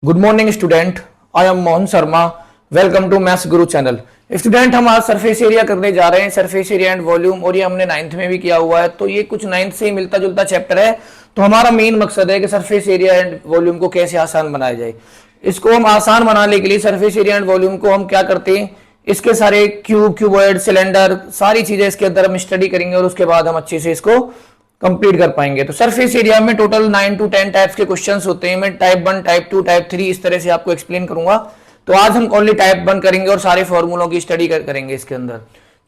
Good morning student, I am Mohan Sharma. Welcome to maths Guru channel. Student, हम आज surface area करने जा रहे हैं, सरफेस एरिया एंड वॉल्यूम, और ये हमने नाइन्थ में भी किया हुआ है, तो ये कुछ नाइन्थ से ही मिलता जुलता चैप्टर है। तो हमारा मेन मकसद है कि सरफेस एरिया एंड वॉल्यूम को कैसे आसान बनाया जाए। इसको हम आसान बनाने के लिए सरफेस एरिया एंड वॉल्यूम को हम क्या करते हैं, इसके सारे क्यूब, क्यूबॉइड, सिलेंडर, सारी चीजें इसके अंदर हम स्टडी करेंगे और उसके बाद हम अच्छे से इसको कंप्लीट कर पाएंगे। तो सरफेस एरिया में टोटल 9 to 10 टाइप्स के क्वेश्चंस होते हैं। मैं टाइप 1, टाइप 2, टाइप 3 इस तरह से आपको एक्सप्लेन करूंगा। तो आज हम ओनली टाइप 1 करेंगे और सारे फॉर्मूलों की स्टडी करेंगे इसके अंदर।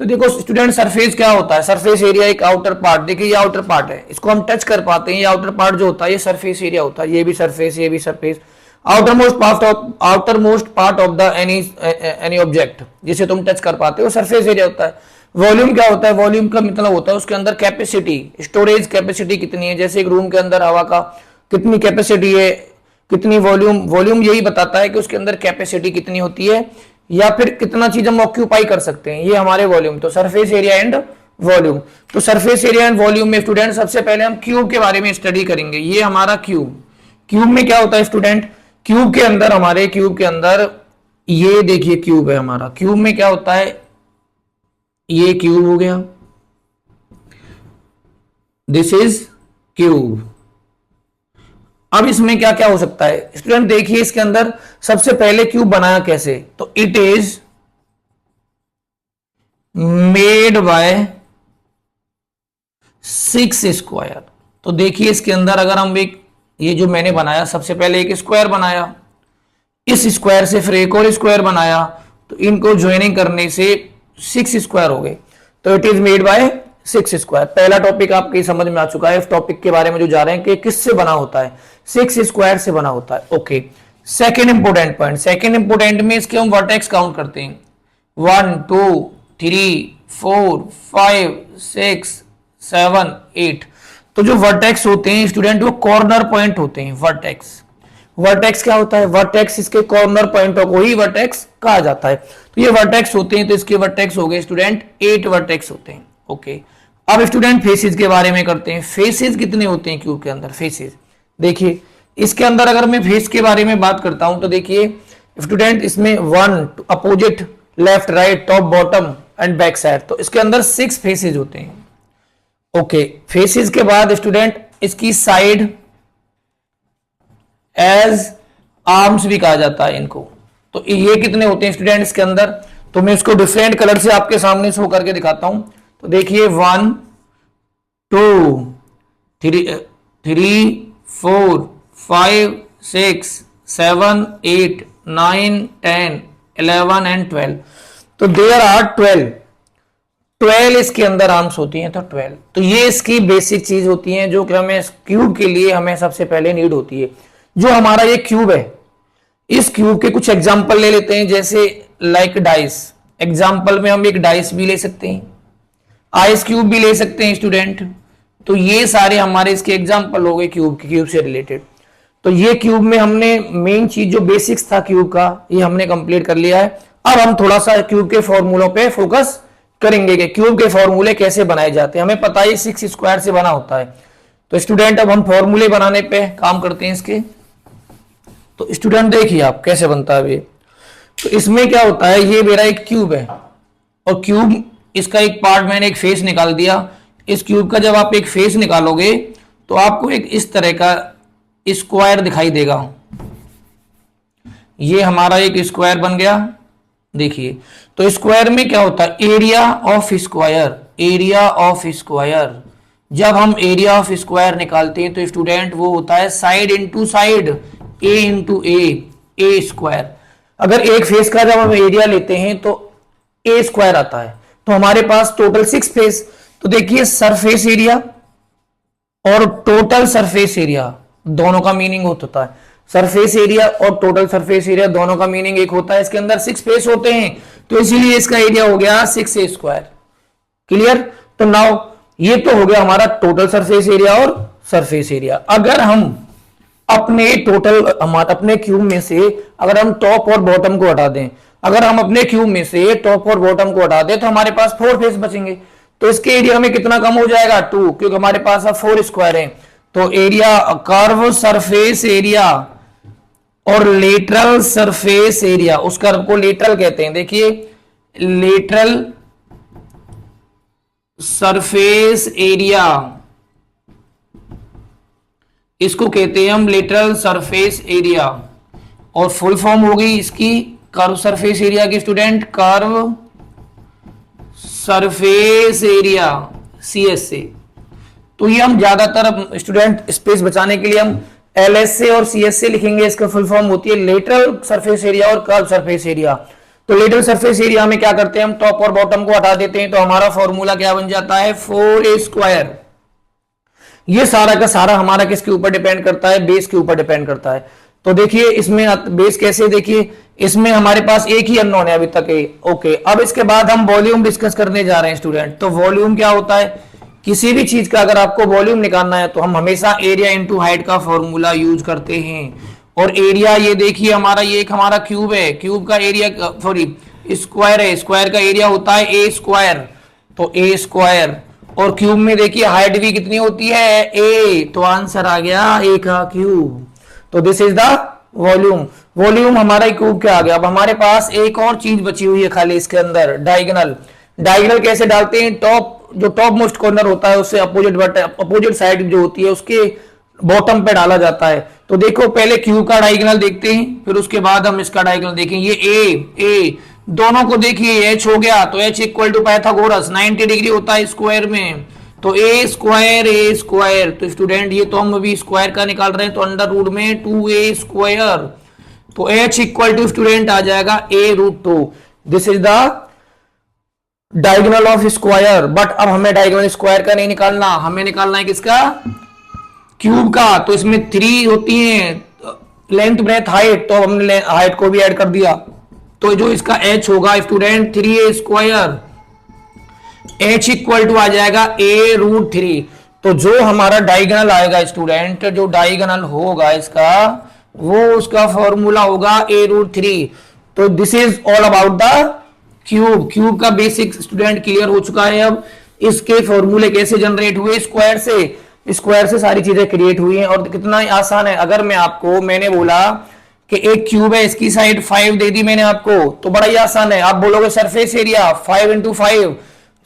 तो देखो स्टूडेंट, सरफेस क्या होता है? सरफेस एरिया एक आउटर पार्ट, देखिए ये आउटर पार्ट है, इसको हम टच कर पाते हैं। ये आउटर पार्ट जो होता है ये सरफेस एरिया होता है। ये भी सरफेस, ये भी surface. Outer most part of the any object जिसे तुम टच कर पाते हो, सरफेस एरिया होता है। वॉल्यूम क्या होता है? वॉल्यूम का मतलब होता है उसके अंदर कैपेसिटी, स्टोरेज कैपेसिटी कितनी है। जैसे एक रूम के अंदर हवा का कितनी कैपेसिटी है, कितनी वॉल्यूम, वॉल्यूम यही बताता है कि उसके अंदर कैपेसिटी कितनी होती है या फिर कितना चीज हम ऑक्यूपाई कर सकते हैं, ये हमारे वॉल्यूम। तो सरफेस एरिया एंड वॉल्यूम। तो सरफेस एरिया एंड वॉल्यूम में स्टूडेंट सबसे पहले हम क्यूब के बारे में स्टडी करेंगे। ये हमारा क्यूब। क्यूब में क्या होता है स्टूडेंट? क्यूब के अंदर, हमारे क्यूब के अंदर ये देखिए क्यूब है हमारा। क्यूब में क्या होता है? ये क्यूब हो गया, दिस इज क्यूब। अब इसमें क्या क्या हो सकता है स्टूडेंट? देखिए इसके अंदर सबसे पहले क्यूब बनाया कैसे, तो it is made by 6 square. तो देखिए इसके अंदर अगर हम एक, ये जो मैंने बनाया सबसे पहले एक स्क्वायर बनाया, इस स्क्वायर से फिर एक और स्क्वायर बनाया, तो इनको ज्वाइनिंग करने से 6 स्क्वायर हो गए। तो it is made by 6 square. पहला टॉपिक आपके समझ में आ चुका है। इस टॉपिक के बारे में जो जा रहे हैं कि किससे बना होता है, 6 स्क्वायर से बना होता है। Okay, second important point. Second important में इसके हम वर्टेक्स काउंट करते हैं। 1 2 3 4 5 6 7 8। तो जो वर्टेक्स होते हैं स्टूडेंट, वो कॉर्नर पॉइंट होते हैं। वर्टेक्स, वर्टेक्स क्या होता है? वर्टेक्स, इसके कॉर्नर पॉइंटों को ही वर्टेक्स कहा जाता है। तो ये वर्टेक्स होते हैं, तो इसके वर्टेक्स हो गए स्टूडेंट 8 वर्टेक्स होते हैं। ओके, अब स्टूडेंट फेसेस के बारे में करते हैं। फेसेस कितने होते हैं क्यूब के अंदर? फेसेस देखिए इसके अंदर अगर मैं फेस के बारे में बात करता हूं तो देखिए स्टूडेंट, इसमें 1 opposite, left, right, top, bottom and back side. तो इसके अंदर 6 फेसेस होते हैं। ओके, फेसेस के बाद स्टूडेंट इसकी साइड, एज आर्म्स भी कहा जाता है इनको। तो ये कितने होते हैं स्टूडेंट इसके अंदर? तो मैं इसको डिफरेंट कलर से आपके सामने शो करके दिखाता हूं। तो देखिए 1 2 3 4 5 6 7 8 9 10 11 एंड 12। तो देयर आर 12 इसके अंदर आर्म्स होती हैं। तो 12, तो ये इसकी बेसिक चीज होती है जो कि हमें क्यूब के लिए हमें सबसे पहले नीड होती है। जो हमारा ये क्यूब है, इस क्यूब के कुछ एग्जांपल ले लेते हैं, जैसे लाइक डाइस। एग्जांपल में हम एक डाइस भी ले सकते हैं, आइस क्यूब भी ले सकते हैं स्टूडेंट। तो ये सारे हमारे इसके एग्जांपल हो गए क्यूब के, क्यूब से रिलेटेड। तो ये क्यूब में हमने मेन चीज जो बेसिक्स था क्यूब का, ये हमने कंप्लीट कर लिया है। अब हम थोड़ा सा क्यूब के फॉर्मूलों पे फोकस करेंगे कि क्यूब के फॉर्मूले कैसे बनाए जाते हैं। हमें पता है 6 स्क्वायर से बना होता है। तो स्टूडेंट अब हम फॉर्मूले बनाने पे काम करते हैं इसके। तो स्टूडेंट देखिए आप कैसे बनता है ये। तो इसमें क्या होता है, ये मेरा एक क्यूब है और क्यूब, इसका एक पार्ट मैंने एक फेस निकाल दिया। इस क्यूब का जब आप एक फेस निकालोगे तो आपको एक इस तरह का स्क्वायर दिखाई देगा। ये हमारा एक स्क्वायर बन गया। देखिए, तो स्क्वायर में क्या होता है? Area of square, area of square. जब हम एरिया ऑफ स्क्वायर निकालते हैं तो स्टूडेंट वो होता है साइड इंटू साइड, ए इंटू ए स्क्वायर। अगर एक फेस का जब हम एरिया लेते हैं तो ए स्क्वायर आता है। तो हमारे पास टोटल 6 फेस। तो देखिए सरफेस एरिया और टोटल सरफेस एरिया दोनों का मीनिंग होता है, सरफेस एरिया और टोटल सरफेस एरिया दोनों का मीनिंग एक होता है। इसके अंदर 6 फेस होते हैं, तो इसीलिए इसका एरिया हो गया 6a स्क्वायर। क्लियर? तो नाउ ये तो हो गया हमारा टोटल सरफेस एरिया और सरफेस एरिया। अगर हम अपने क्यूब में से अगर हम टॉप और बॉटम को हटा दें, अगर हम अपने क्यूब में से टॉप और बॉटम को हटा दें तो हमारे पास 4 फेस बचेंगे। तो इसके एरिया में कितना कम हो जाएगा? 2, क्योंकि हमारे पास अब 4 स्क्वायर है। तो एरिया, कर्व सरफेस एरिया और लेटरल सरफेस एरिया, उस कर्व को लेटरल कहते हैं। देखिए लेटरल सरफेस एरिया, इसको कहते हैं हम लेटरल सरफेस एरिया। और फुल फॉर्म हो गई इसकी कर्व सरफेस एरिया की student, curve surface area CSA। तो ये हम ज्यादातर स्टूडेंट स्पेस बचाने के लिए हम LSA और CSA लिखेंगे। इसका फुल फॉर्म होती है लेटरल सरफेस एरिया और कर्व सरफेस एरिया। तो लेटरल सरफेस एरिया में क्या करते हैं हम, टॉप और बॉटम को हटा देते हैं, तो हमारा फॉर्मूला क्या बन जाता है, 4A²। ये सारा का सारा हमारा किसके ऊपर डिपेंड करता है, बेस के ऊपर डिपेंड करता है। तो देखिए इसमें बेस कैसे, देखिए इसमें हमारे पास एक ही अननोन है अभी तक है। ओके, अब इसके बाद हम वॉल्यूम डिस्कस करने जा रहे हैं स्टूडेंट। तो वॉल्यूम क्या होता है, किसी भी चीज का अगर आपको वॉल्यूम निकालना है तो हम हमेशा एरिया इंटू हाइट का फॉर्मूला यूज करते हैं। और एरिया ये देखिए हमारा, ये एक हमारा क्यूब है, क्यूब का एरिया सॉरी स्क्वायर है, स्क्वायर का एरिया होता है A²। तो A², और क्यूब में देखिए हाइट भी कितनी होती है, A। तो आंसर आ गया A का क्यूब। तो this is the volume. Volume हमारा क्यूब क्या आ गया। अब हमारे पास एक और चीज बची हुई है खाली इसके अंदर, डायगोनल। डायगोनल कैसे डालते हैं, जो टॉप मोस्ट कॉर्नर होता है उससे अपोजिट साइड जो होती है उसके बॉटम पे डाला जाता है। तो देखो पहले क्यूब का डायगोनल देखते हैं, फिर उसके बाद हम इसका डायगोनल देखेंगे। ये ए दोनों को देखिए H हो गया, तो H equal to Pythagoras 90 degree होता है स्क्वायर में। तो A²। तो स्टूडेंट ये तो हम अभी स्क्वायर का निकाल रहे हैं, तो अंडर रूट में 2A²। तो H इक्वल टू स्टूडेंट आ जाएगा A√2। This is the diagonal of square. But अब हमें डायगोनल स्क्वायर का नहीं निकालना, हमें निकालना है किसका, क्यूब का। तो इसमें 3 होती हैं, लेंथ ब्रेथ हाइट, तो हमने हाइट को भी ऐड कर दिया। तो जो इसका H होगा student 3A²। H equal to आ जाएगा A√3। तो जो हमारा डायगोनल आएगा स्टूडेंट, जो डायगोनल होगा इसका, वो उसका फॉर्मूला होगा A√3। तो this is all about the cube. Cube का बेसिक स्टूडेंट क्लियर हो चुका है। अब इसके फॉर्मूले कैसे जनरेट हुए, स्क्वायर से। स्क्वायर से सारी चीजें क्रिएट हुई हैं, और कितना आसान है। अगर मैंने बोला कि एक क्यूब है, इसकी साइड 5 दे दी मैंने आपको, तो बड़ा ही आसान है। आप बोलोगे सरफेस एरिया 5 इंटू 5,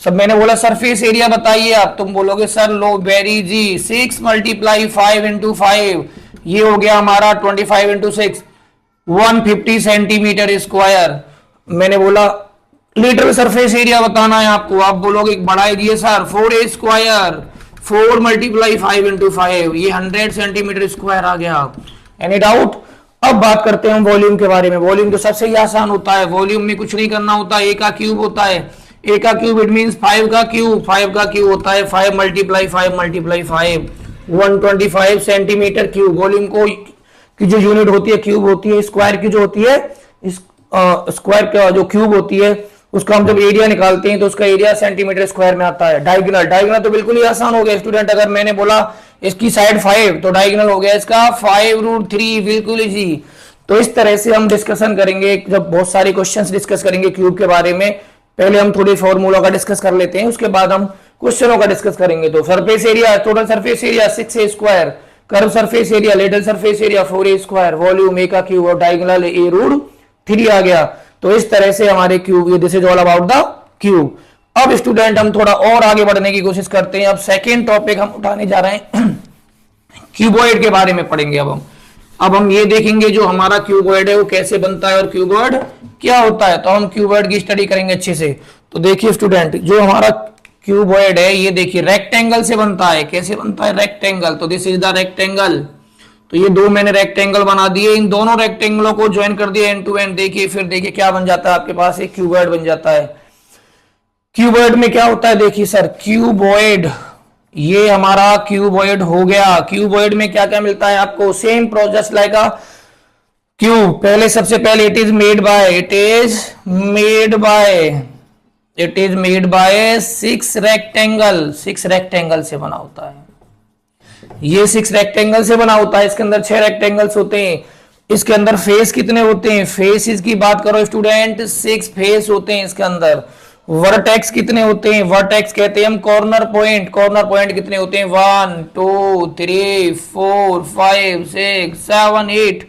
सब मैंने बोला सरफेस एरिया बताइए आप, तुम बोलोगे सर लो वेरी जी 6 मल्टीप्लाई 5 इंटू 5, ये हो गया हमारा 25 इंटू 6 150 सेंटीमीटर स्क्वायर। मैंने बोला लीटर सरफेस एरिया बताना है आपको, आप बोलोगे बढ़ाई दिए सर 4A², 4 मल्टीप्लाई 5 इंटू 5, ये 100 सेंटीमीटर स्क्वायर आ गया। Any doubt. अब बात करते हैं हम वॉल्यूम के बारे में। वॉल्यूम तो सबसे ही आसान होता है, वॉल्यूम में कुछ नहीं करना होता, ए का क्यूब होता है। ए का क्यूब इट मींस 5 का क्यूब, 5 का क्यूब होता है 5 multiply 5 multiply 5, 125 centimetre cube. Volume को की जो यूनिट होती है क्यूब होती है, स्क्वायर की जो होती है, स्क्वायर का जो क्यूब होती है उसका हम जब एरिया निकालते हैं तो उसका एरिया सेंटीमीटर स्क्वायर में आता है। डायगोनल तो बिल्कुल ही आसान हो गया स्टूडेंट। अगर मैंने बोला इसकी साइड 5 तो डायगोनल हो गया इसका 5√3, बिल्कुल इजी। तो इस तरह से हम डिस्कशन करेंगे, जब बहुत सारे क्वेश्चंस डिस्कस करेंगे क्यूब के बारे में। पहले हम थोड़े फॉर्मूला का डिस्कस कर लेते हैं, उसके बाद हम क्वेश्चनों का डिस्कस करेंगे। तो surface area, total surface area 6A², curve surface area, lateral surface area 4A², volume A का क्यूब और डायगोनल A√3 आ गया। तो इस तरह से हमारे cube, this is all about the cube. अब स्टूडेंट हम थोड़ा और आगे बढ़ने की कोशिश करते हैं। अब सेकेंड टॉपिक हम उठाने जा रहे हैं क्यूबॉइड के बारे में पढ़ेंगे। अब हम ये देखेंगे जो हमारा क्यूबॉइड है वो कैसे बनता है और क्यूबॉइड क्या होता है। तो हम क्यूबॉइड की स्टडी करेंगे अच्छे से। तो देखिए स्टूडेंट, जो हमारा क्यूबॉइड है ये देखिए रेक्टेंगल से बनता है। कैसे बनता है, रेक्टेंगल। तो दिस इज द रेक्टेंगल। तो ये दो मैंने रेक्टेंगल बना दिए, इन दोनों रेक्टेंगलों को ज्वाइन कर दिया एंड टू एंड। देखिए फिर देखिए क्या बन जाता है, आपके पास एक क्यूबॉइड बन जाता है। क्यूबॉइड में क्या होता है, देखिए सर क्यूबॉइड, ये हमारा क्यूबॉइड हो गया। क्यूबॉइड में क्या क्या मिलता है आपको, सेम प्रोसेस लाइक अ क्यूब। पहले सबसे पहले it is made by 6 rectangle. 6 rectangle से बना होता है, ये 6 रेक्टेंगल से बना होता है। इसके अंदर 6 रेक्टेंगल्स होते हैं। इसके अंदर फेस कितने होते हैं, फेसेस की बात करो स्टूडेंट, 6 फेस होते हैं इसके अंदर। वर्टेक्स कितने होते हैं, वर्टेक्स कहते हैं हम कॉर्नर पॉइंट। कॉर्नर पॉइंट कितने होते हैं, 1 2 3 4 5 6 7 8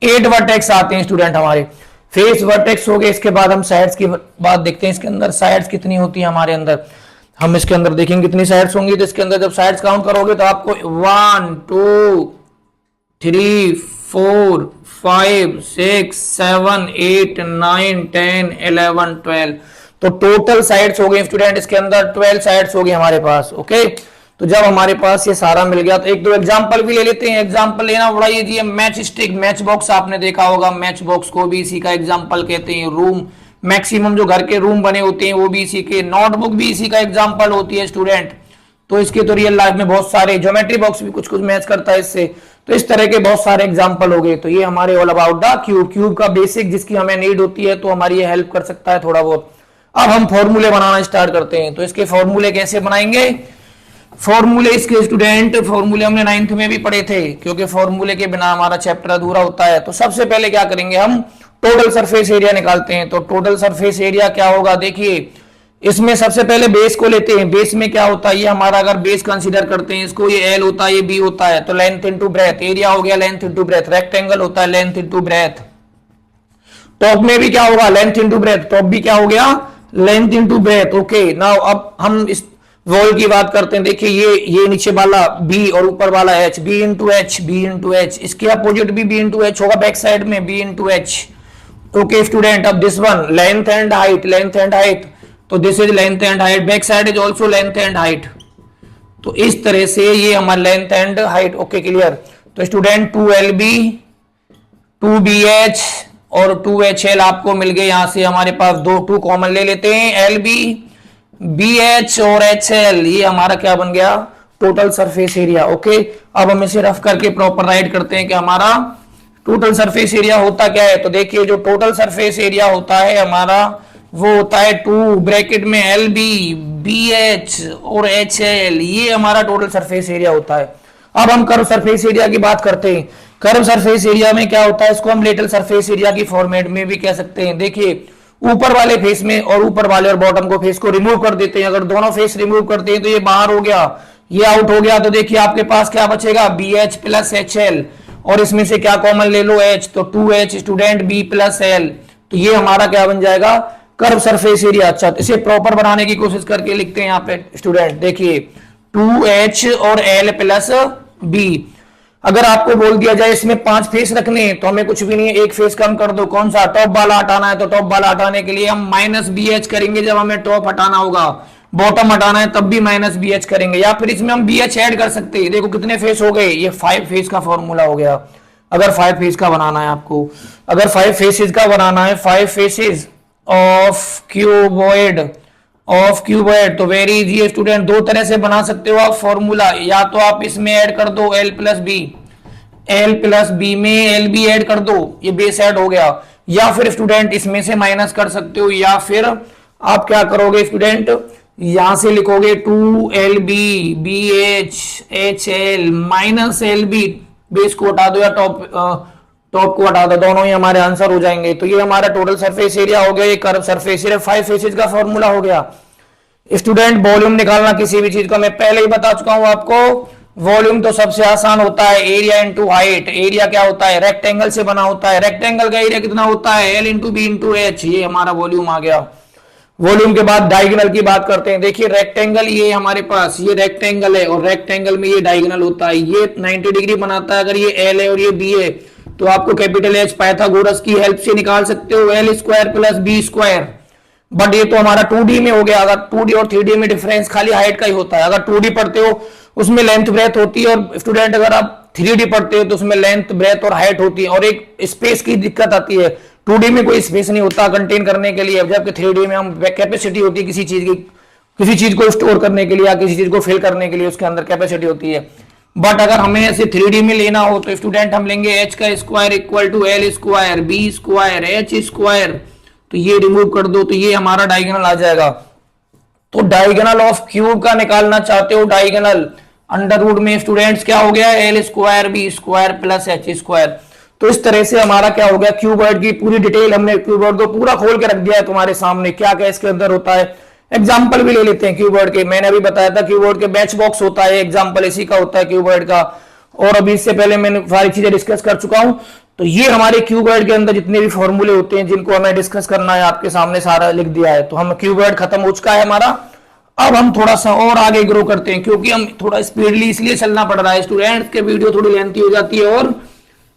8 वर्टेक्स आते हैं स्टूडेंट हमारे। फेस वर्टेक्स हो गए, इसके बाद हम साइड्स की बात देखते हैं। इसके अंदर साइड्स कितनी होती है हमारे अंदर, हम इसके अंदर देखेंगे कितनी साइड्स होंगी। तो इसके अंदर जब साइड्स काउंट करोगे तो आपको 1 2 3 4 5 6 7 8 9 10 11 12, तो टोटल साइड्स हो गए स्टूडेंट इसके अंदर 12 साइड्स हो गई हमारे पास। ओके, तो जब हमारे पास ये सारा मिल गया तो एक दो एग्जांपल भी ले लेते हैं। एग्जांपल लेना बड़ा इजी है। मैच स्टिक, मैच बॉक्स आपने देखा होगा, मैच बॉक्स को भी इसी का एग्जांपल कहते हैं। रूम, मैक्सिमम जो घर के रूम बने होते हैं वो भी इसी के, नोटबुक भी इसी का एग्जांपल होती है स्टूडेंट। तो इसके तो रियल लाइफ में बहुत सारे, ज्योमेट्री बॉक्स भी कुछ कुछ मैच करता है इससे। तो इस तरह के बहुत सारे एग्जांपल हो गए। तो ये हमारे all about the cube, cube का बेसिक जिसकी हमें नीड होती है, तो हमारी ये हेल्प कर सकता है थोड़ा बहुत। अब हम फॉर्मूले बनाना स्टार्ट करते हैं। तो इसके फॉर्मूले कैसे बनाएंगे? फॉर्मूले इसके स्टूडेंट, फॉर्मूले हमने 9th में भी पढ़े थे, क्योंकि फॉर्मूले के बिना हमारा चैप्टर अधूरा होता है। तो सबसे पहले क्या करेंगे, हम टोटल सरफेस एरिया निकालते हैं। तो टोटल सरफेस एरिया क्या होगा, देखिए इसमें सबसे पहले बेस को लेते हैं। बेस में क्या होता है, ये हमारा अगर बेस कंसीडर करते हैं इसको, ये एल होता है, ये बी होता है, तो लेंथ इनटू ब्रेथ, एरिया हो गया लेंथ इनटू ब्रेथ। रेक्टेंगल होता है लेंथ इनटू ब्रेथ। टॉप में भी क्या होगा, लेंथ इनटू ब्रेथ, टॉप भी क्या हो गया, length into breadth. Okay, now अब हम इस वॉल की बात करते हैं। देखिए ये नीचे वाला बी और ऊपर वाला H, B into H, B into H. इसके अपोजिट भी बी इंटू एच होगा बैक साइड में, B into H. Okay student, अब this one length and height, length and height, तो this is length and height, back side is also length and height. तो इस तरह से ये हमारा length and height. Okay clear. तो स्टूडेंट 2LB 2BH और 2HL आपको मिल गए। यहां से हमारे पास दो 2 कॉमन ले लेते हैं, LB BH और HL, ये हमारा क्या बन गया, टोटल सरफेस एरिया। ओके, अब हम इसे रफ करके प्रॉपर राइट करते हैं कि हमारा टोटल सरफेस एरिया होता क्या है। तो देखिए जो टोटल सरफेस एरिया होता है हमारा, वो होता है 2 ब्रैकेट में LB BH और HL, ये हमारा टोटल सरफेस एरिया होता है। अब हम कर्व सरफेस एरिया की बात करते हैं। कर्व सरफेस एरिया में क्या होता है, इसको हम लेटरल सरफेस एरिया की फॉर्मेट में भी कह सकते हैं। देखिए ऊपर वाले फेस में और ऊपर वाले और बॉटम को फेस को रिमूव कर देते हैं। अगर दोनों फेस रिमूव करते हैं तो ये बाहर हो गया, ये आउट हो गया। तो देखिए आपके पास क्या बचेगा, BH प्लस HL, और इसमें से क्या कॉमन ले लो, H, तो 2H student B plus L, तो ये हमारा क्या बन जाएगा, कर्व सरफेस एरिया। अच्छा, इसे प्रॉपर बनाने की कोशिश करके लिखते हैं यहाँ पे स्टूडेंट। देखिए 2H और L प्लस B। अगर आपको बोल दिया जाए इसमें 5 फेस रखने हैं तो हमें कुछ भी नहीं है, एक फेस कम कर दो, कौन सा, टॉप वाला हटाना है। तो टॉप वाला हटाने के लिए हम माइनस BH करेंगे जब हमें टॉप हटाना होगा, बॉटम हटाना है तब भी माइनस BH करेंगे, या फिर इसमें हम BH ऐड कर सकते हैं। देखो कितने फेस हो गए, ये 5 फेस का फॉर्मूला हो गया। अगर 5 फेस का बनाना है आपको, अगर 5 फेसेस का बनाना है, 5 faces of cuboid, of cuboid, तो वेरी इजी स्टूडेंट, दो तरह से बना सकते हो आप फॉर्मूला। या तो आप इसमें ऐड कर दो L plus B, L plus B में LB ऐड कर दो, ये बेस ऐड हो गया। या फिर स्टूडेंट इसमें से माइनस कर सकते हो, या फिर आप क्या करोगे स्टूडेंट, यहां से लिखोगे 2LB BH HL minus LB, base को हटा दो या टॉप को हटा दो, दोनों ही हमारे आंसर हो जाएंगे। तो ये हमारा टोटल सरफेस एरिया हो गया, ये कर्व सरफेस एरिया 5 फेसेस का फॉर्मूला हो गया। स्टूडेंट वॉल्यूम निकालना किसी भी चीज का मैं पहले ही बता चुका हूं आपको, वॉल्यूम तो सबसे आसान होता है, एरिया इंटू हाइट। एरिया क्या होता है, रेक्टेंगल से बना होता है, रेक्टेंगल का एरिया कितना होता है, L into B into H, ये हमारा वॉल्यूम आ गया। वॉल्यूम के बाद डायगोनल की बात करते हैं। देखिए रेक्टेंगल, ये हमारे पास ये रेक्टेंगल है और रेक्टेंगल में ये डायगोनल होता है, ये 90 डिग्री बनाता है। अगर ये L है और ये B है तो आपको कैपिटल H पाइथागोरस की हेल्प से निकाल सकते हो, L square plus B square. But ये तो हमारा 2D में हो गया। अगर 2D और 3D में डिफरेंस खाली हाइट का ही होता है। अगर 2D पढ़ते हो उसमें लेंथ ब्रेथ होती है, और स्टूडेंट अगर आप 3D पढ़ते हो तो उसमें लेंथ ब्रेथ और हाइट होती है, और एक स्पेस की दिक्कत आती है। 2D में कोई स्पेस नहीं होता कंटेन करने के लिए, जबकि 3D में हम कैपेसिटी होती है किसी चीज की, किसी चीज को स्टोर करने के लिए या किसी चीज को फिल करने के लिए उसके अंदर कैपेसिटी होती है। बट अगर हमें ऐसे 3D में लेना हो तो स्टूडेंट हम लेंगे H का square equal to L square B square H square, तो ये रिमूव कर दो तो ये हमारा डायगोनल आ जाएगा। तो डायगोनल ऑफ क्यूब का निकालना चाहते हो, डायगोनल अंडर रूट में स्टूडेंट्स क्या हो गया, L square B square plus H square. तो इस तरह से हमारा क्या हो गया, क्यूबॉइड की पूरी डिटेल हमने क्यूबॉइड को पूरा खोल के रख दिया है तुम्हारे सामने, क्या क्या इसके अंदर होता है। एग्जाम्पल भी ले लेते हैं क्यूबॉइड के, मैंने अभी बताया था क्यूबॉइड के बैच बॉक्स होता है, एग्जाम्पल इसी का होता है क्यूबॉइड का। और अभी इससे पहले मैंने सारी चीजें डिस्कस कर चुका हूं। तो ये हमारे क्यूबॉइड के अंदर जितने भी फॉर्मूले होते हैं जिनको हमें डिस्कस करना है, आपके सामने सारा लिख दिया है। तो हम क्यूबॉइड खत्म हो चुका है हमारा। अब हम थोड़ा सा और आगे ग्रो करते हैं, क्योंकि हम थोड़ा स्पीडली इसलिए चलना पड़ रहा है स्टूडेंट्स के, वीडियो थोड़ी लेंथी हो जाती है। और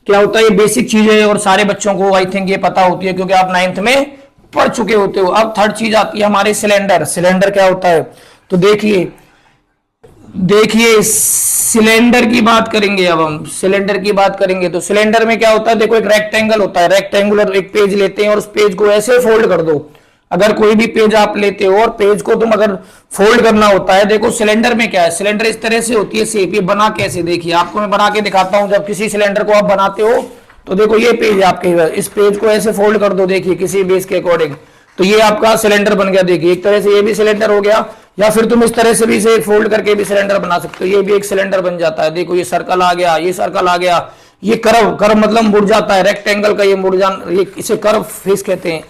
क्या होता है, ये बेसिक चीजें और सारे बच्चों को आई थिंक ये पता होती है, क्योंकि आप 9th में पढ़ चुके होते हो। अब थर्ड चीज आती है हमारे सिलेंडर। सिलेंडर क्या होता है, तो देखिए सिलेंडर की बात करेंगे। अब हम सिलेंडर की बात करेंगे तो सिलेंडर में क्या होता है, देखो एक रेक्टेंगल होता है, रेक्टेंगुलर एक पेज लेते हैं और उस पेज को ऐसे फोल्ड कर दो। अगर कोई भी पेज आप लेते हो और पेज को तुम अगर फोल्ड करना होता है, देखो सिलेंडर में क्या है, सिलेंडर इस तरह से होती है शेप। ये बना कैसे, देखिए आपको मैं बना के दिखाता हूं। जब किसी सिलेंडर को आप बनाते हो तो देखो ये पेज आपके, इस पेज को ऐसे फोल्ड कर दो, देखिए किसी बेस के अकॉर्डिंग, तो ये आपका सिलेंडर बन गया। देखिए एक तरह से ये भी सिलेंडर हो गया, या फिर तुम इस तरह से भी इसे फोल्ड करके भी सिलेंडर बना सकते हो, ये भी एक सिलेंडर बन जाता है। देखो ये सर्कल आ गया, ये सर्कल आ गया, ये कर्व, कर्व मतलब मुड़ जाता है, रेक्टेंगल का ये मुड़ जाना, ये इसे कर्व फेस कहते हैं।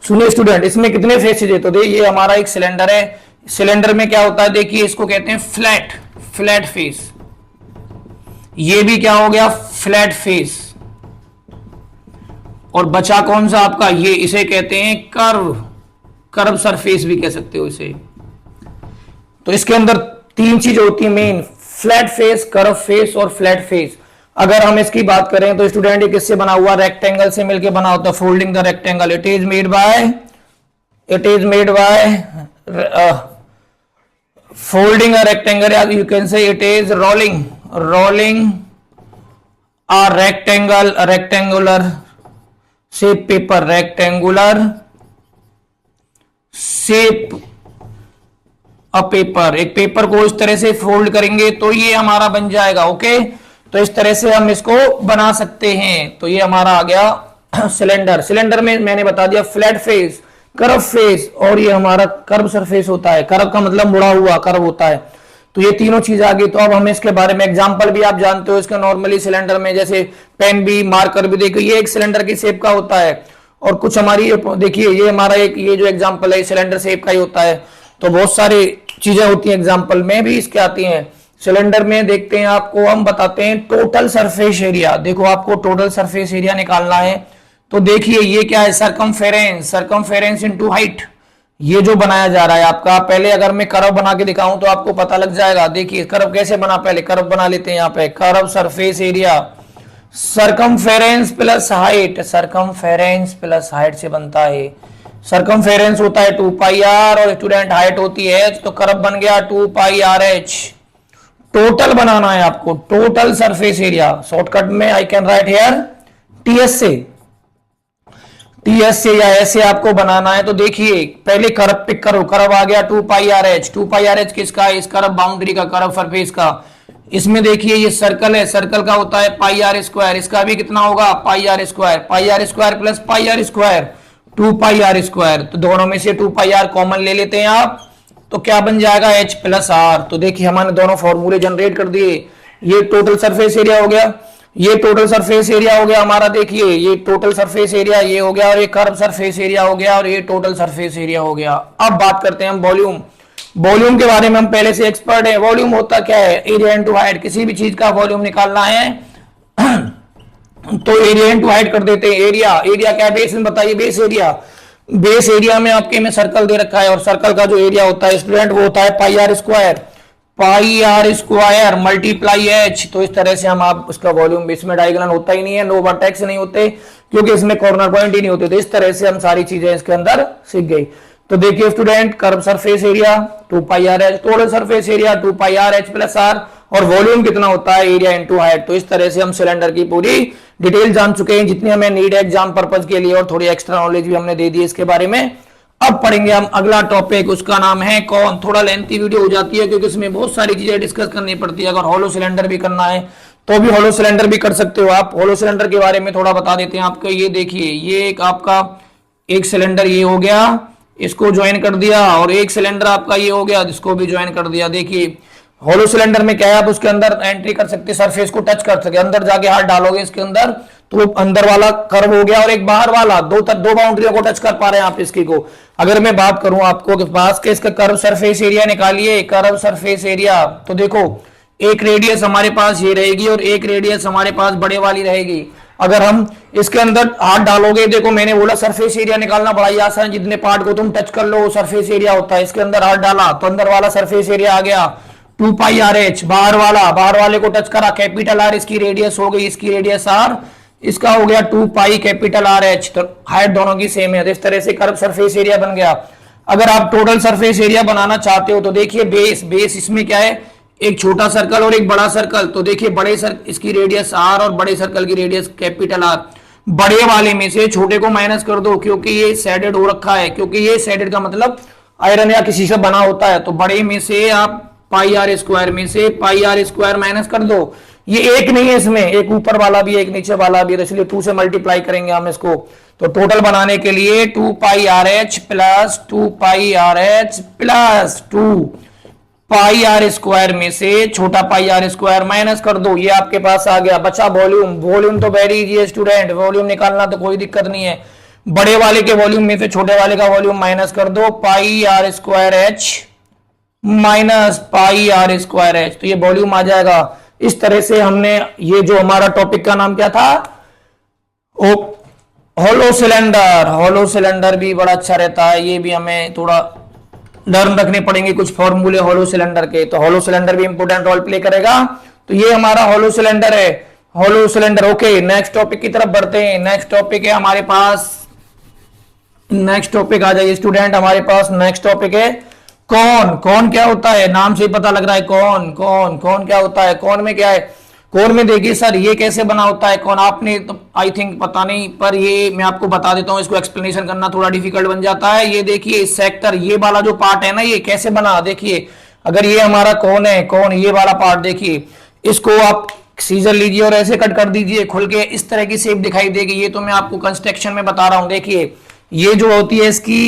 सुनिए स्टूडेंट, इसमें कितने फेसेज है, तो ये हमारा एक सिलेंडर है। सिलेंडर में क्या होता है, देखिए इसको कहते हैं फ्लैट, फ्लैट फेस। ये भी क्या हो गया, फ्लैट फेस। और बचा कौन सा आपका, ये इसे कहते हैं कर्व, कर्व सरफेस भी कह सकते हो इसे। तो इसके अंदर तीन चीज होती है main, flat face, curve face और फ्लैट फेस। अगर हम इसकी बात करें तो स्टूडेंट, ये किससे बना हुआ, रेक्टेंगल से मिलकर बना होता है। Folding the rectangle, it is made by folding a rectangle, you can say it is rolling a rectangular shape paper, rectangular shape a paper. एक पेपर को इस तरह से फोल्ड करेंगे तो ये हमारा बन जाएगा। ओके, तो इस तरह से हम इसको बना सकते हैं। तो ये हमारा आ गया सिलेंडर। सिलेंडर में मैंने बता दिया फ्लैट फेस, कर्व फेस, और ये हमारा कर्व सरफेस होता है। कर्व का मतलब मुड़ा हुआ कर्व होता है। तो ये तीनों चीज आ गई। तो अब हम इसके बारे में एग्जांपल भी आप जानते हो इसका, नॉर्मली सिलेंडर में जैसे पेन भी, मार्कर भी, देखो ये एक सिलेंडर की शेप का होता है। और कुछ हमारी देखिए ये हमारा एक, ये जो एग्जांपल है सिलेंडर शेप का ही होता है। तो बहुत सारी चीजें होती हैं एग्जांपल में भी इसके आती हैं। सिलेंडर में देखते हैं, आपको हम बताते हैं टोटल सरफेस एरिया। देखो आपको टोटल सरफेस एरिया निकालना है, तो देखिए ये क्या है, सरकमफेरेंस, सरकमफेरेंस इनटू हाइट। ये जो बनाया जा रहा है आपका, पहले अगर मैं कर्व बना के दिखाऊं तो आपको पता लग जाएगा। देखिए कर्व कैसे बना, पहले कर्व बना लेते हैं। यहाँ पे curve surface area, circumference plus height, circumference plus height से बनता है। सरकमफेरेंस होता है 2 पाई आर और स्टूडेंट हाइट होती है h, तो कर्व बन गया 2 पाई आर एच। टोटल बनाना है आपको, टोटल सरफेस एरिया। शॉर्टकट में I can write here TS से या ऐसे आपको बनाना है। तो देखिए पहले कर्व पिक करो, कर्व आ गया 2 pi are H. 2 pi R H किसका है, इस कर्व बाउंड्री का, कर्व सरफेस का। इसमें देखिए ये सर्कल है, सर्कल का होता है पाई आर स्क्वायर। इसका भी कितना होगा, pi are square, pi are square plus pi are square, 2 pi are square. तो दोनों में से 2 पाई आर कॉमन ले लेते हैं आप, तो क्या बन जाएगा h प्लस आर। तो देखिए हमने दोनों फॉर्मूले जनरेट कर दिए। ये टोटल सरफेस एरिया हो गया, ये टोटल सरफेस एरिया हो गया हमारा। देखिए ये टोटल सरफेस एरिया ये हो गया, और ये कर्व सरफेस एरिया हो गया, और ये टोटल सरफेस एरिया हो गया। अब बात करते हैं हम वॉल्यूम। वॉल्यूम के बारे में हम पहले से एक्सपर्ट है। वॉल्यूम होता क्या है, एरिया इनटू हाइट। किसी भी चीज का वॉल्यूम निकालना है तो एरिया इनटू हाइट कर देते हैं। एरिया, एरिया क्या है, बेस में बताइए, बेस एरिया। बेस एरिया में आपके में सर्कल दे रखा है, और सर्कल का जो एरिया होता है स्टूडेंट वो होता है pi are square, pi are square multiply H. तो इस तरह से हम आप उसका वॉल्यूम, इसमें डायगोनल होता ही नहीं है, नो वर्टेक्स नहीं होते, क्योंकि इसमें कॉर्नर पॉइंट ही नहीं होते। तो इस तरह से हम सारी चीजें इसके अंदर सीख गई। तो देखिए student, curve surface area 2 pi are H, total surface area 2 pi are H plus R, और वॉल्यूम कितना होता है, एरिया इनटू हाइट। तो इस तरह से हम सिलेंडर की पूरी डिटेल जान चुके हैं, जितनी हमें नीड है एग्जाम पर्पज के लिए, और थोड़ी एक्स्ट्रा नॉलेज भी हमने दे दी इसके बारे में। अब पढ़ेंगे हम अगला टॉपिक, उसका नाम है कौन। थोड़ा लेंथी वीडियो हो जाती है क्योंकि इसमें बहुत सारी चीजें डिस्कस करनी पड़ती है। अगर हॉलो सिलेंडर भी करना है तो भी हॉलो सिलेंडर भी कर सकते हो आप। हॉलो सिलेंडर के बारे में थोड़ा बता देते हैं आपको। ये देखिए, ये एक आपका एक सिलेंडर ये हो गया, इसको ज्वाइन कर दिया, और एक सिलेंडर आपका ये हो गया, इसको भी ज्वाइन कर दिया। देखिए हॉलो सिलेंडर में क्या है, आप उसके अंदर एंट्री कर सकते, सरफेस को टच कर सकते, अंदर जाके हाथ डालोगे इसके अंदर तो अंदर वाला कर्व हो गया, और एक बाहर वाला, दो बाउंड्रियों को टच कर पा रहे हैं आप इसकी को। अगर मैं बात करूं आपको कि पास के इसका कर्व सरफेस एरिया निकालिए, कर्व सरफेस एरिया, तो देखो एक रेडियस हमारे पास ये रहेगी और एक रेडियस हमारे पास बड़े वाली रहेगी। अगर हम इसके अंदर हाथ डालोगे, देखो मैंने बोला सरफेस एरिया निकालना बड़ा ही आसान है, जितने पार्ट को तुम टच कर लो वो सरफेस एरिया होता है। इसके अंदर हाथ डाला तो अंदर वाला सरफेस एरिया आ गया 2 पाई आर एच, बाहर वाले को टच करा कैपिटल आर, इसकी रेडियस हो गई, इसकी रेडियस आर, इसका हो गया 2 पाई कैपिटल आर एच। तो हाइट दोनों की सेम है, तो इस तरह से कर्व सरफेस एरिया बन गया। अगर आप टोटल सरफेस एरिया बनाना चाहते हो तो देखिए बेस इसमें क्या है, एक छोटा सर्कल और एक बड़ा सर्कल। तो देखिए बड़े सर्कल इसकी रेडियस आर और बड़े सर्कल की रेडियस कैपिटल आर। बड़े वाले में से छोटे को माइनस कर दो क्योंकि ये शेडेड हो रखा है, क्योंकि ये शेडेड का मतलब आयरन या किसी से बना होता है। तो बड़े में से आप पाई आर स्क्वायर में से पाई आर स्क्वायर माइनस कर दो। ये एक नहीं है, इसमें एक ऊपर वाला भी एक नीचे वाला भी है, इसलिए 2 से मल्टीप्लाई करेंगे हम इसको। तो टोटल बनाने के लिए 2 pi are H plus 2 pi are H plus 2 pi are square में से छोटा पाई आर स्क्वायर माइनस कर दो, ये आपके पास आ गया। बचा वॉल्यूम। वॉल्यूम तो वेरी इजी है स्टूडेंट, वॉल्यूम निकालना तो कोई दिक्कत नहीं है। बड़े वाले के वॉल्यूम में से छोटे वाले का वॉल्यूम माइनस कर दो, pi are square H minus pi are square H, तो ये वॉल्यूम आ जाएगा। इस तरह से हमने ये जो हमारा टॉपिक का नाम क्या था, होलो सिलेंडर। होलो सिलेंडर भी बड़ा अच्छा रहता है, ये भी हमें थोड़ा लर्न रखने पड़ेंगे कुछ फॉर्मूले होलो सिलेंडर के। तो होलो सिलेंडर भी इंपोर्टेंट रोल प्ले करेगा। तो ये हमारा होलो सिलेंडर है, hollow cylinder. Okay, next topic की तरफ बढ़ते हैं। नेक्स्ट टॉपिक है हमारे पास, नेक्स्ट टॉपिक आ जाइए स्टूडेंट, हमारे पास नेक्स्ट टॉपिक है कौन। कौन क्या होता है, नाम से ही पता लग रहा है कौन। कौन कौन क्या होता है, कौन में क्या है। कौन में देखिए सर ये कैसे बना होता है कौन, आपने तो आई थिंक पता नहीं, पर ये मैं आपको बता देता हूं, इसको एक्सप्लेनेशन करना थोड़ा डिफिकल्ट बन जाता है। ये देखिए सेक्टर, ये वाला जो पार्ट है ना, ये कैसे बना, देखिए अगर ये हमारा कौन है, कौन ये वाला पार्ट देखिए, इसको आप सीजर लीजिए और ऐसे कट कर दीजिए, खुल के इस तरह की शेप दिखाई देगी। ये तो मैं आपको कंस्ट्रक्शन में बता रहा हूं। देखिए ये जो होती है इसकी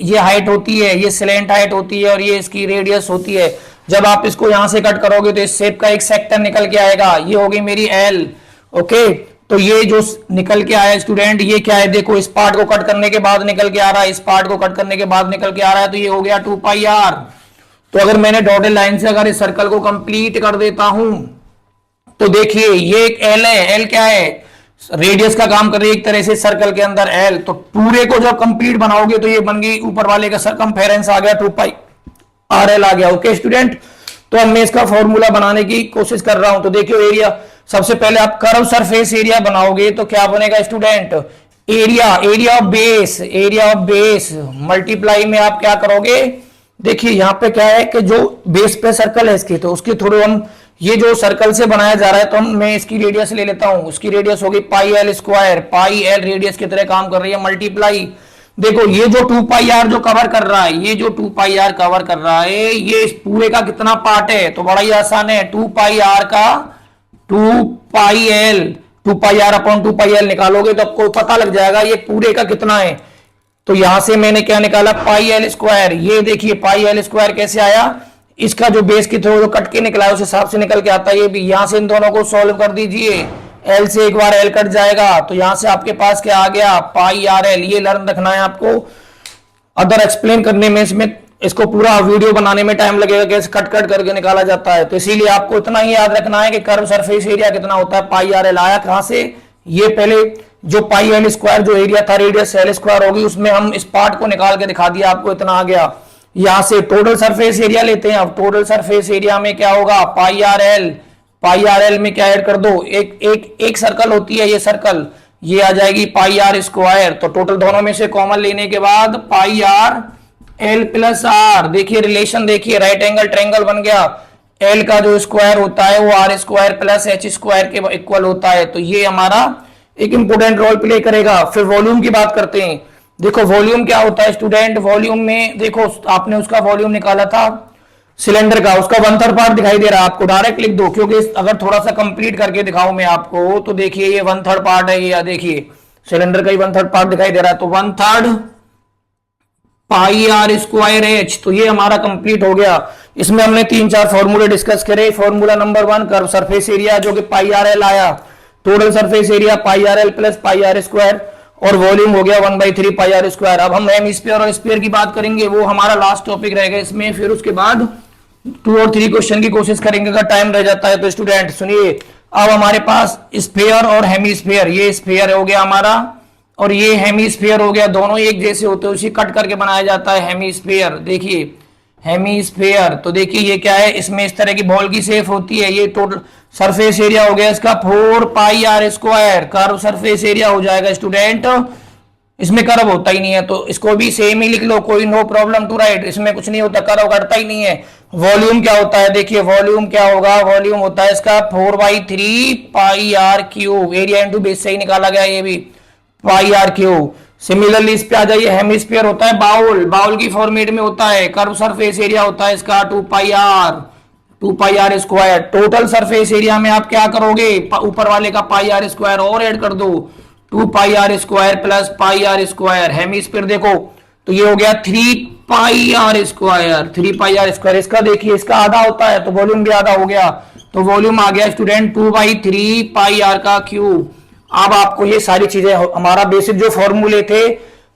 ये हाइट होती है, ये स्लेंट हाइट होती है और ये इसकी रेडियस होती है। जब आप इसको यहां से कट करोगे तो इस शेप का एक सेक्टर निकल के आएगा, ये होगी मेरी एल। ओके, तो ये जो निकल के आया स्टूडेंट, ये क्या है, देखो इस पार्ट को कट करने के बाद निकल के आ रहा है, इस पार्ट को कट करने के बाद निकल के आ रहा है, तो ये हो गया 2 पाई आर। तो अगर मैंने डॉटेड लाइन से अगर इस सर्कल को कंप्लीट कर देता हूं तो देखिए ये एक एल है। एल क्या है, रेडियस का काम कर रही है एक तरह से सर्कल के अंदर एल। तो पूरे को जब कंप्लीट बनाओगे तो ये बन गई ऊपर वाले का सरकमफेरेंस आ गया 2 पाई आर एल आ गया। ओके स्टूडेंट, तो अब मैं इसका फॉर्मूला बनाने की कोशिश कर रहा हूं। तो देखियो एरिया, सबसे पहले आप कर्व सरफेस एरिया बनाओगे तो क्या बनेगा student, area of base multiply में आप क्या करोगे, देखिए यहां पे क्या है कि जो बेस पे सर्कल है इसकी, तो उसके थोड़े हम ये जो सर्कल से बनाया जा रहा है तो मैं इसकी रेडियस ले लेता हूं, उसकी रेडियस होगी pi L square, pi L radius की तरह काम कर रही है, मल्टीप्लाई। देखो ये जो 2 पाई आर जो कवर कर रहा है, ये जो 2 पाई आर कवर कर रहा है, ये इस पूरे का कितना पार्ट है, तो बड़ा ही आसान है, 2 पाई आर का 2 pi L, 2 pi R upon 2 pi L निकालोगे तो आपको पता लग जाएगा ये पूरे का कितना है। तो यहां से मैंने क्या निकाला, पाई एल स्क्वायर। ये देखिए पाई एल स्क्वायर कैसे आया, इसका जो बेस की थ्रू जो कट के निकला है उस हिसाब से निकल के आता है। ये भी यहां से इन दोनों को सॉल्व कर दीजिए, एल से एक बार एल कट जाएगा तो यहां से आपके पास क्या आ गया, पाई आर एल। ये लर्न रखना है आपको, अदर एक्सप्लेन करने में इसमें इसको पूरा वीडियो बनाने में टाइम लगेगा कैसे कट कट करके निकाला जाता है। तो इसीलिए आपको इतना ही याद रखना है कि कर्व सरफेस एरिया कितना होता है, पाई आर एल आया कहां से, ये पहले जो पाई एल स्क्वायर जो एरिया था रेडियस एल स्क्वायर होगी, उसमें हम इस पार्ट को निकाल के दिखा दिया आपको, इतना आ गया। यहां से टोटल सरफेस एरिया लेते हैं। अब टोटल सरफेस एरिया में क्या होगा, पाई आर एल, पाई आर एल में क्या ऐड कर दो, एक सर्कल होती है ये सर्कल, ये आ जाएगी पाई आर स्क्वायर। तो टोटल दोनों में से कॉमन लेने के बाद pi R L plus R, देखिए रिलेशन देखिए, राइट एंगल ट्रायंगल बन गया। एल का जो स्क्वायर होता है वो R square plus H square के इक्वल होता है। तो ये हमारा एक इंपोर्टेंट रोल प्ले करेगा। फिर वॉल्यूम की बात करते हैं। देखो वॉल्यूम क्या होता है स्टूडेंट, वॉल्यूम में देखो आपने उसका वॉल्यूम निकाला था सिलेंडर का, उसका 1/3 पार्ट दिखाई दे रहा है आपको, डायरेक्ट लिख दो, क्योंकि अगर थोड़ा सा कंप्लीट करके दिखाऊं मैं आपको तो देखिए ये 1/3 पार्ट है, ये देखिए सिलेंडर का ही 1/3 पार्ट दिखाई दे रहा है। तो 1/3 पाई आर स्क्वायर एच, तो ये हमारा कंप्लीट हो गया। इसमें हमने 3-4 फॉर्मूले डिस्कस करे। Formula number 1 curve surface area जो कि पाई आर एल आया, total surface area pi R L plus pi are square, और वॉल्यूम हो गया 1/3 पाई आर स्क्वायर। अब हम हेमिस्फीयर और स्फीयर की बात करेंगे, वो हमारा लास्ट टॉपिक रहेगा इसमें। फिर उसके बाद 2 और 3 क्वेश्चन की कोशिश करेंगे, अगर टाइम रह जाता है तो। स्टूडेंट सुनिए, अब हमारे पास स्फीयर और हेमीस्फीयर, ये स्फीयर हो गया हमारा और ये हेमीस्फीयर हो गया, दोनों एक जैसे होते हैं, उसी कट करके बनाया जाता है हेमीस्फीयर। देखिए हेमीस्फीयर, तो देखिए ये क्या है, इसमें इस तरह की बॉल की शेप होती है। ये टोटल सरफेस एरिया हो गया इसका 4 pi are square, curve surface area हो जाएगा स्टूडेंट। इसमें कर्व होता ही नहीं है तो इसको भी सेम ही लिख लो, कोई नो प्रॉब्लम टू राइट, इसमें कुछ नहीं होता, कर्व कटता ही नहीं है। वॉल्यूम क्या होता है, देखिए वॉल्यूम क्या होगा, वॉल्यूम होता है इसका 4/3 pi r cube, area into base से ही निकाला गया ये भी, पाई आर क्यूब। सिमिलरली इस पे आ जाइए, हेमिस्फीयर होता है बाउल, बाउल की फॉर्मेट में होता है, कर्व सरफेस एरिया होता है इसका 2 pi are square. Total surface area में आप क्या करोगे, ऊपर वाले का पाई आर स्क्वायर और ऐड कर दो, 2 pi are square plus pi are square. Hemisphere देखो तो ये हो गया 3 pi are square, 3 pi are square. इसका देखिए इसका आधा होता है तो वॉल्यूम भी आधा हो गया, तो वॉल्यूम आ गया स्टूडेंट 2/3 पाई आर का क्यूब। अब आपको ये सारी चीजें, हमारा बेसिक जो फॉर्मूले थे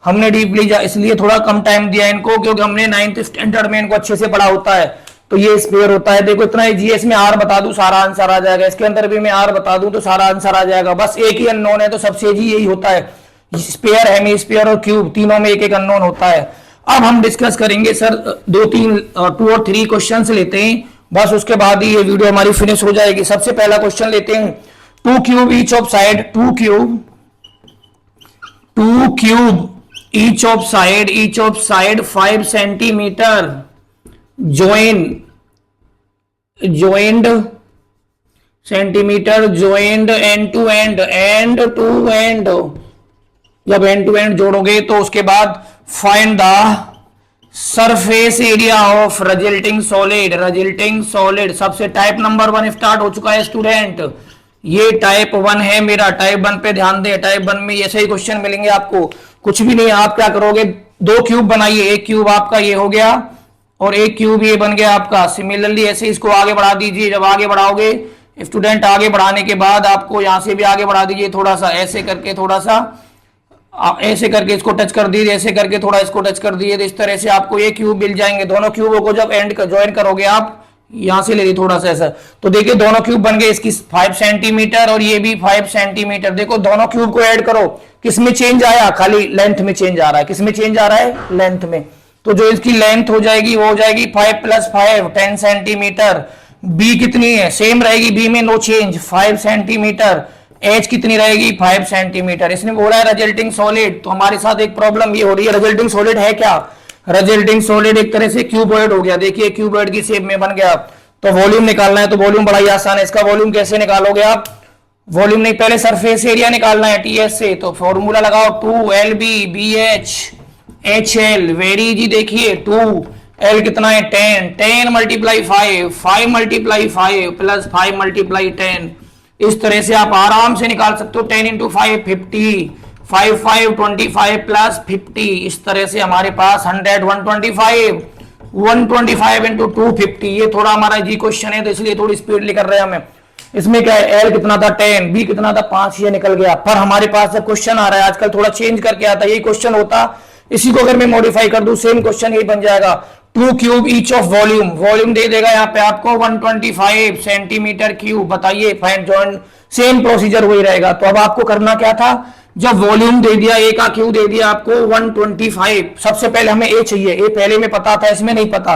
हमने डीपली इसलिए थोड़ा कम टाइम दिया इनको, क्योंकि हमने 9th स्टैंडर्ड में इनको अच्छे से पढ़ा होता है। तो ये स्पेयर होता है, देखो इतना ही जीएस में आर बता दूं सारा आंसर आ जाएगा, इसके अंदर भी मैं आर बता दूं तो सारा आंसर आ जाएगा। बस एक ही अननोन है, तो सबसे जी यही होता है, स्पेयर, हेमीस्फीयर और क्यूब, तीनों में एक एक अननोन होता है। अब हम डिस्कस करेंगे सर 2 और 3 क्वेश्चन लेते हैं, बस उसके बाद ही ये वीडियो हमारी फिनिश हो जाएगी। सबसे पहला क्वेश्चन लेते हैं, 2 cube each of side, 2 cube each of side 5 centimetre joined centimetre joined end to end, जब एंड टू एंड जोड़ोगे तो उसके बाद find the surface area of resulting solid. सबसे टाइप नंबर 1 स्टार्ट हो चुका है स्टूडेंट, ये टाइप 1 है मेरा। टाइप 1 पे ध्यान दे, टाइप 1 में ऐसे ही क्वेश्चन मिलेंगे आपको, कुछ भी नहीं। आप क्या करोगे, 2 क्यूब बनाइए, एक क्यूब आपका ये हो गया और एक क्यूब ये बन गया आपका। सिमिलरली ऐसे इसको आगे बढ़ा दीजिए, जब आगे बढ़ाओगे स्टूडेंट, आगे बढ़ाने के बाद आपको यहां से भी आगे बढ़ा दीजिए थोड़ा सा, ऐसे करके थोड़ा सा, ऐसे करके इसको टच कर दीजिए, ऐसे करके थोड़ा इसको टच कर दीजिए, तो इस तरह से आपको ये क्यूब मिल जाएंगे। दोनों क्यूबों को जब एंड ज्वाइन करोगे आप, यहां से ले लीजिए थोड़ा सा ऐसा, तो देखिए दोनों क्यूब बन गए, इसकी 5 सेंटीमीटर और ये भी 5 सेंटीमीटर। देखो दोनों क्यूब को ऐड करो, किसमें चेंज आया, खाली लेंथ में चेंज आ रहा है। किसमें चेंज आ रहा है, लेंथ में। तो जो इसकी लेंथ हो जाएगी वो हो जाएगी 5 + 5 10 सेंटीमीटर। बी कितनी है, सेम रहेगी, बी में नो चेंज 5 सेंटीमीटर। एच कितनी रहेगी, 5 सेंटीमीटर। इसने बोला है रिजल्टिंग सॉलिड, तो हमारे साथ एक प्रॉब्लम ये हो रही है, रिजल्टिंग सॉलिड है क्या, रिजल्टिंग सॉलिड एक तरह से क्यूबॉइड हो गया। देखिए क्यूबॉइड की शेप में बन गया, तो वॉल्यूम निकालना है, तो वॉल्यूम बड़ा ही आसान है। इसका वॉल्यूम कैसे निकालोगे आप, वॉल्यूम नहीं, पहले सरफेस एरिया निकालना है टीएस से, तो फॉर्मूला लगाओ 2LB BH HL, very easy. देखिए 2L कितना है 10, 10 × 5, 5 × 5 प्लस 5 × 10। इस तरह से आप आराम से निकाल सकते हो, 10 × 5 50, 5 5 25 प्लस 50। इस तरह से हमारे पास 100 125 × 250। ये थोड़ा हमारा जी क्वेश्चन है तो इसलिए थोड़ी स्पीड लेकर रहे हैं हमें। इसमें क्या है, L कितना था 10, B कितना था 5, ये निकल गया। पर हमारे पास जब क्वेश्चन आ रहा है आजकल थोड़ा चेंज करके आता है, यही क्वेश्चन होता, इसी को अगर मैं मॉडिफाई कर दूं सेम क्वेश्चन यही बन जाएगा। 2 cube each of volume, volume दे देगा यहाँ पे आपको 125 सेंटीमीटर क्यूब। बताइए फाइंड जॉइंट, सेम प्रोसीजर वही रहेगा। तो अब आपको करना क्या था, जब वॉल्यूम दे दिया, ए का क्यू दे दिया आपको 125, सबसे पहले हमें ए चाहिए, ए पहले में पता था, इसमें नहीं पता,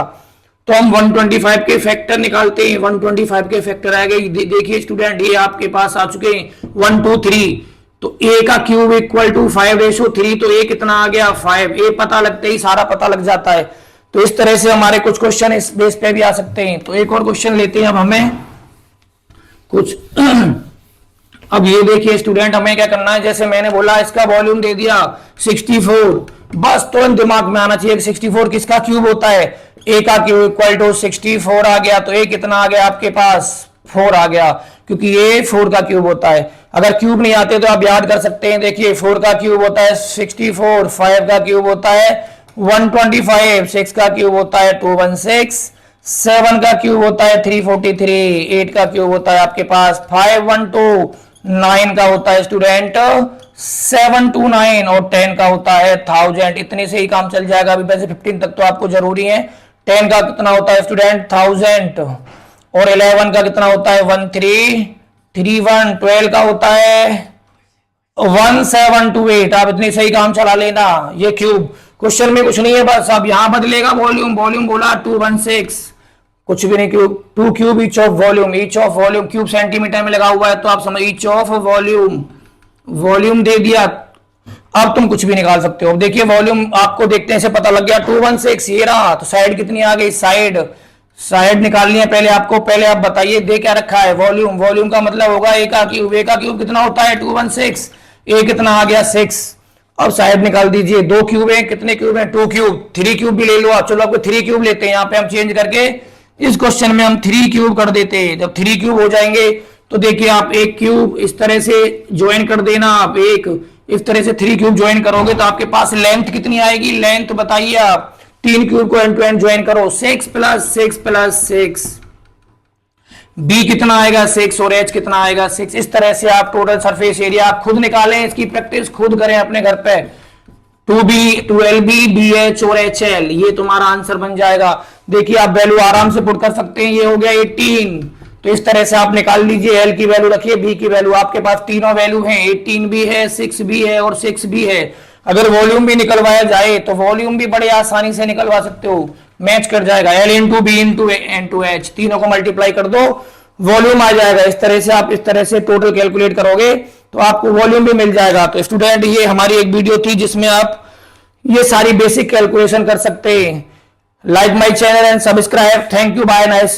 तो हम 125 के फैक्टर निकालते हैं। 125 के फैक्टर आ गए, देखिए स्टूडेंट ये आपके पास आ चुके हैं 1 2 3, तो ए का क्यूब इक्वल टू 5/3, तो ए कितना आ गया 5। ए पता लगते ही सारा पता लग जाता है। तो इस तरह से हमारे कुछ क्वेश्चन इस बेस पे भी आ सकते हैं। तो एक और क्वेश्चन लेते हैं अब हमें कुछ अब ये देखिए स्टूडेंट, हमें क्या करना है, जैसे मैंने बोला इसका वॉल्यूम दे दिया 64, बस तो दिमाग में आना चाहिए 64 किसका क्यूब होता है, ए का क्यूब इक्वल टू 64 आ गया। तो ए कितना आ गया आपके पास 4 आ गया, क्योंकि ये 4 का क्यूब होता है। अगर क्यूब नहीं आते तो आप याद कर सकते हैं, देखिए 4 का क्यूब होता है 64, 5 का क्यूब होता है 125, 6 का क्यूब होता है 216, 7 का क्यूब होता है 343, 8 का क्यूब होता है आपके पास 512, 9 का होता है स्टूडेंट 729 और 10 का होता है 1000। इतने से ही काम चल जाएगा। अभी वैसे 15 तक तो आपको जरूरी है, 10 का कितना होता है स्टूडेंट 1000, और 11 का कितना होता है 1331, 12 का होता है 1728। आप इतनी सही काम चला लेना। ये क्यूब क्वेश्चन में कुछ नहीं है, बस अब यहां बदलेगा वॉल्यूम, वॉल्यूम बोला 216, कुछ भी नहीं, cube 2 cube each of volume, each of volume cube centimetre में लगा हुआ है तो आप समझ ईच ऑफ वॉल्यूम, वॉल्यूम दे दिया। अब तुम कुछ भी निकाल सकते हो। देखिए वॉल्यूम आपको देखते हैं से पता लग गया 216 ये रहा, तो साइड कितनी आ गई, साइड, साइड निकालनी है पहले आपको। पहले आप बताइए दे क्या रखा है वॉल्यूम, वॉल्यूम का मतलब होगा ए का क्यूब, ए का क्यूब कितना होता है 216, ए कितना आ गया 6। अब साइड निकाल दीजिए, 2 क्यूब है, कितने क्यूब है 2 क्यूब, 3 क्यूब भी ले लो आप। चलो आपको 3 क्यूब लेते हैं, यहाँ पे हम चेंज करके इस क्वेश्चन में हम 3 क्यूब कर देते हैं। जब 3 क्यूब हो जाएंगे तो देखिए आप एक क्यूब इस तरह से ज्वाइन कर देना, आप एक इस तरह से 3 क्यूब ज्वाइन करोगे तो आपके पास लेंथ कितनी आएगी, लेंथ बताइए आप। 3 क्यूब को एंड टू एंड ज्वाइन करो, 6 प्लस 6 प्लस 6, बी कितना आएगा 6 और एच कितना आएगा 6। इस तरह से आप टोटल सरफेस एरिया आप खुद निकालें, इसकी प्रैक्टिस खुद करें अपने घर पे। 2b 12b bh और hl, ये तुम्हारा आंसर बन जाएगा। देखिए आप वैल्यू आराम से पुट कर सकते हैं, ये हो गया 18, तो इस तरह से आप निकाल लीजिए। l की वैल्यू रखिए, b की वैल्यू, आपके पास तीनों वैल्यू हैं, 18 भी है, 6 भी है और 6 भी है। अगर वॉल्यूम भी निकलवाया जाए तो वॉल्यूम भी बड़े आसानी से निकलवा सकते हो, मैच कर जाएगा। l into B into h, तीनों को मल्टीप्लाई कर दो, वॉल्यूम आ जाएगा। इस तरह से आप इस तरह से टोटल कैलकुलेट करोगे तो आपको वॉल्यूम भी मिल जाएगा। तो स्टूडेंट ये हमारी एक वीडियो थी जिसमें आप ये सारी बेसिक कैलकुलेशन कर सकते हैं। Like my channel and subscribe. Thank you, bye, nice.